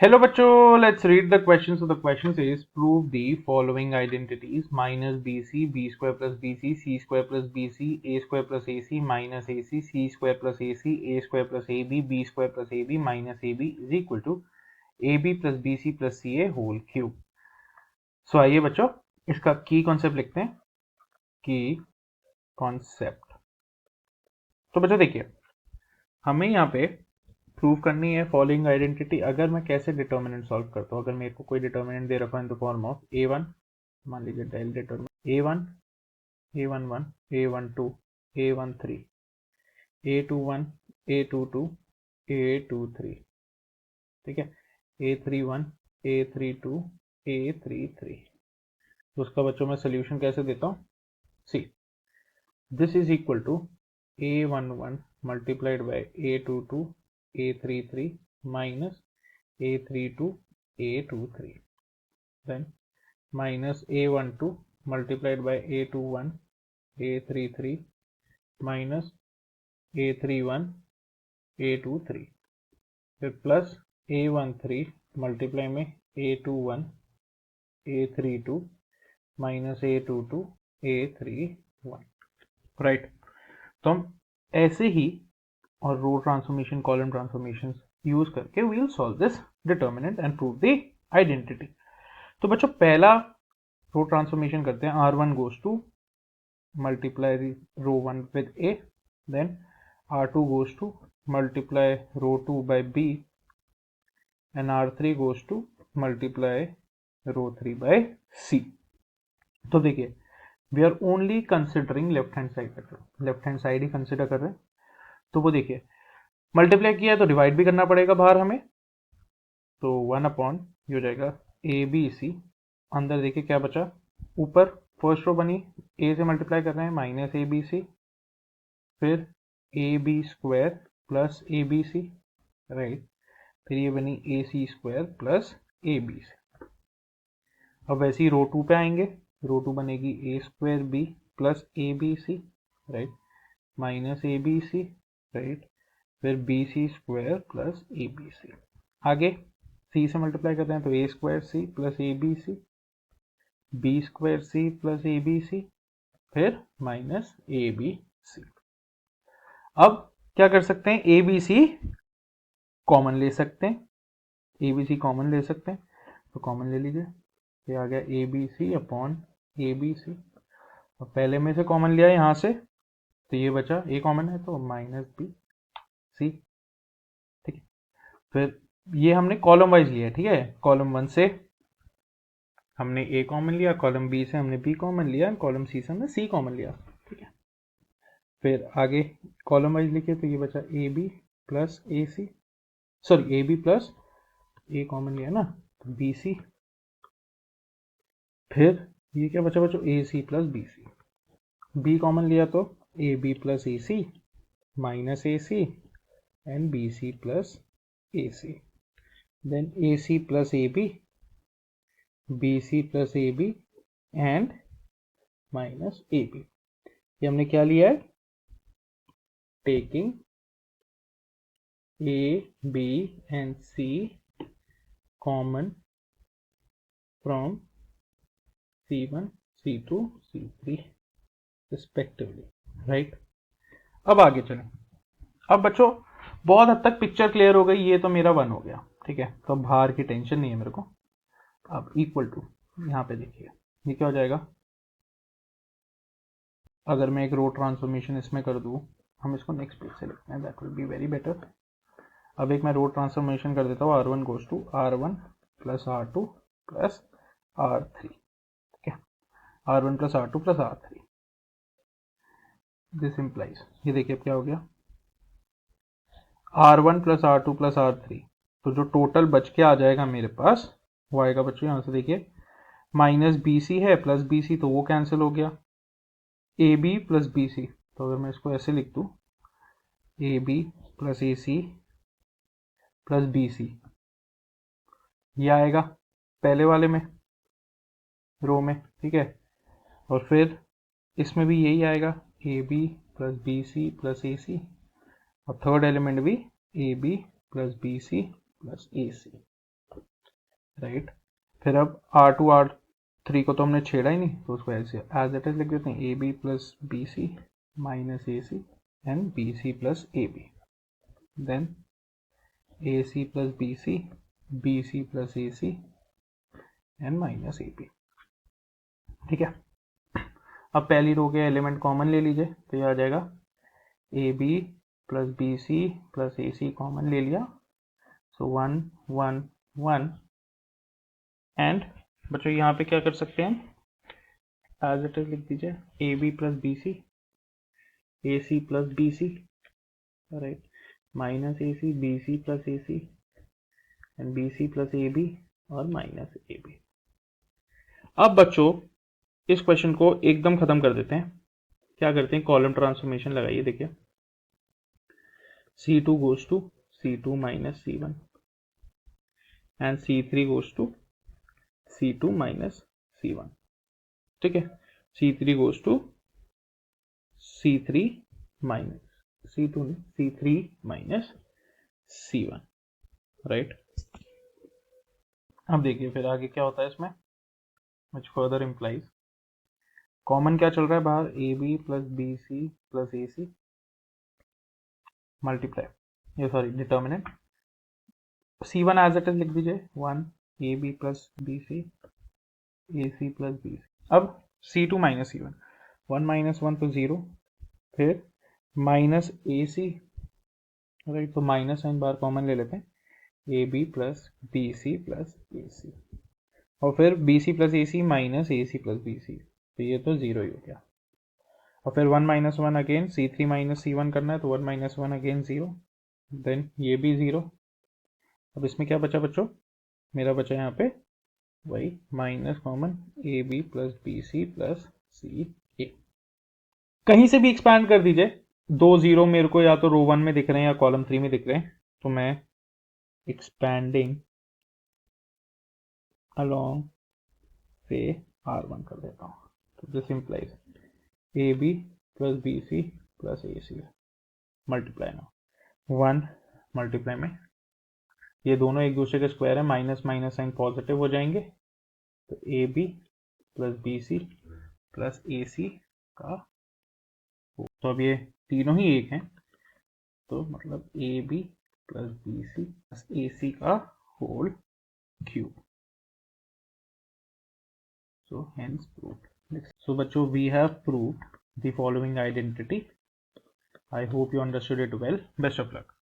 Hello बच्चों, let's read the question. So the question says prove the following identities: minus BC, B square plus BC, C square plus BC, A square plus AC, minus AC, C square plus AC, A square plus AB, B square plus AB, minus AB is equal to AB plus BC plus CA whole cube. So आइए बच्चों इसका की concept लिखते हैं. की concept. तो बच्चों देखिए हमें यहाँ पे प्रूव करनी है फॉलोइंग आइडेंटिटी. अगर मैं कैसे डिटर्मिनेंट सॉल्व करता हूँ, अगर मेरे को कोई डिटर्मिनेंट दे रखा है in the form of a1, मान लीजिए del determinant a1, a11, a12, a13, a21, a22, a23, ठीक है, a31, a32, a33. तो उसका बच्चों मैं सोल्यूशन कैसे देता हूँ. See this is equal to a11 multiplied by a22 a33 minus a32 a23, then minus a12 multiplied by a21 a33 minus a31 a23, फिर प्लस a13 मल्टीप्लाई में a21 a32 minus a22 a31, right. तो हम ऐसे ही और row transformation column transformation use करके we will solve this determinant and prove the identity. तो बच्चों पहला रो ट्रांसफॉर्मेशन करते हैं. r1 goes to multiply row 1 with a, then r2 goes to multiply row 2 by b and r3 goes to multiply row 3 by c. तो देखिए we are only considering left hand side. Left hand side ही consider कर रहे हैं. तो वो देखिए multiply किया है तो डिवाइड भी करना पड़ेगा बाहर हमें. तो 1 अपॉन ये हो जाएगा ए बी सी. अंदर देखिए क्या बचा, ऊपर फर्स्ट रो बनी ए से मल्टीप्लाई कर रहे हैं माइनस ए बी सी, फिर A B square plus A B C, right. फिर ये बनी A C square plus A B C. अब वैसे ही रो 2 पे आएंगे. रो 2 बनेगी A square B plus A B C, right, minus A B C, right, फिर B C square plus A B C. आगे सी से मल्टीप्लाई करते हैं तो A square C plus A B C, B square C plus A B C, फिर minus A B C. अब क्या कर सकते हैं, ए बी सी कॉमन ले सकते हैं. ए बी सी कॉमन ले सकते हैं तो कॉमन ले लीजिए. ये आ गया a B c upon a B c. और पहले में से कॉमन लिया यहाँ से तो ये बचा ए कॉमन है तो माइनस बी सी, ठीक है. फिर ये हमने कॉलम वाइज लिया है, ठीक है. कॉलम 1 से हमने ए कॉमन लिया, कॉलम बी से हमने बी कॉमन लिया, कॉलम सी से हमने सी कॉमन लिया, ठीक है. फिर आगे कॉलम वाइज लिखे तो ये बचा a B plus A c, sorry a B plus a common लिया ना तो बी सी. फिर ये क्या बचा बच्चों, A C plus B C. B common लिया तो A B plus A C minus A C and B C plus A C, then A C plus A B, B C plus A B and minus A B. ये हमने क्या लिया है, taking A B and C common from C1, C2, C3 respectively, right. अब आगे चलें. अब बच्चों बहुत हद तक पिक्चर क्लियर हो गई. ये तो मेरा 1 हो गया, ठीक है. तो अब बाहर की टेंशन नहीं है मेरे को. अब इक्वल टू यहाँ पे देखिए ये क्या हो जाएगा, अगर मैं एक रो ट्रांसफॉर्मेशन इसमें कर दूँ, हम इसको नेक्स्ट पेज से लिखते हैं, that will be very better. अब एक मैं रो ट्रांसफॉर्मेशन कर देता हूँ. R1 goes to R1 plus R2 plus R3, ठीक है. R1 plus R2 plus R3. This implies, ये देखिए अब क्या हो गया, R1 plus R2 plus R3. तो जो टोटल बच के आ जाएगा मेरे पास वो आएगा बच्चों यहाँ से देखिए माइनस बी सी है प्लस बी सी, तो वो कैंसिल हो गया. A B plus B c, तो अगर मैं इसको ऐसे लिख दूँ a B plus A C plus B c, ये आएगा पहले वाले में रो में, ठीक है. और फिर इसमें भी यही आएगा A B plus B C plus A C, और थर्ड एलिमेंट भी A B plus B C plus A C. Right. फिर अब R2 R3 को तो हमने छेड़ा ही नहीं, तो उसको ऐसे एज इट इज लिख देते हैं, AB plus BC minus AC and BC plus AB, then AC plus BC, BC plus AC and minus AB। ठीक है, अब पहली रो के एलिमेंट कॉमन ले लीजिए, तो ये आ जाएगा AB plus BC plus AC common ले लिया, सो 1 1 1 एंड बच्चों यहाँ पे क्या कर सकते हैं, एज इट इज लिख दीजिए AB plus BC, AC plus BC, right, minus AC, BC plus AC and BC plus AB और माइनस AB। अब बच्चों इस क्वेश्चन को एकदम खत्म कर देते हैं। क्या करते हैं, कॉलम ट्रांसफॉर्मेशन लगाइए, देखिए C2 goes to C2 minus C1 and C3 goes to C2 minus C1। ठीक है, C3 goes to C3 minus C2 C3 minus C1, right. अब देखिए फिर आगे क्या होता है इसमें, which further implies कॉमन क्या चल रहा है बाहर, AB plus BC plus AC multiply, ये sorry determinant, C1 as it is लिख दीजिए 1 AB plus BC AC plus BC। अब C2 माइनस C1, 1 माइनस 1 तो 0, फिर माइनस AC, राइट, तो माइनस साइन बार कॉमन ले लेते हैं, AB plus BC plus AC, और फिर BC plus AC minus AC plus BC, तो ये तो 0 ही हो गया। और फिर 1 minus 1 again C3 minus C1 करना है, तो 1 माइनस 1 अगेन 0, देन ये भी 0। अब इसमें क्या बचा बच्चों, मेरा बचा यहाँ पे वही minus common AB plus BC plus CA, कहीं से भी एक्सपैंड कर दीजिए, 2 0 मेरे को या तो रो 1 में दिख रहे हैं या कॉलम 3 में दिख रहे हैं, तो मैं एक्सपैंडिंग अलोंग से R1 कर देता हूँ, तो this implies AB plus BC plus AC multiply ना 1 मल्टीप्लाई में ये दोनों एक दूसरे के स्क्वायर है, माइनस माइनस साइन पॉजिटिव हो जाएंगे, तो AB plus BC plus AC का, तो अब ये तीनों ही एक हैं, तो मतलब AB plus BC plus AC का whole cube, so hence proved. So बच्चों we have proved the following identity. I hope you understood it well. Best of luck.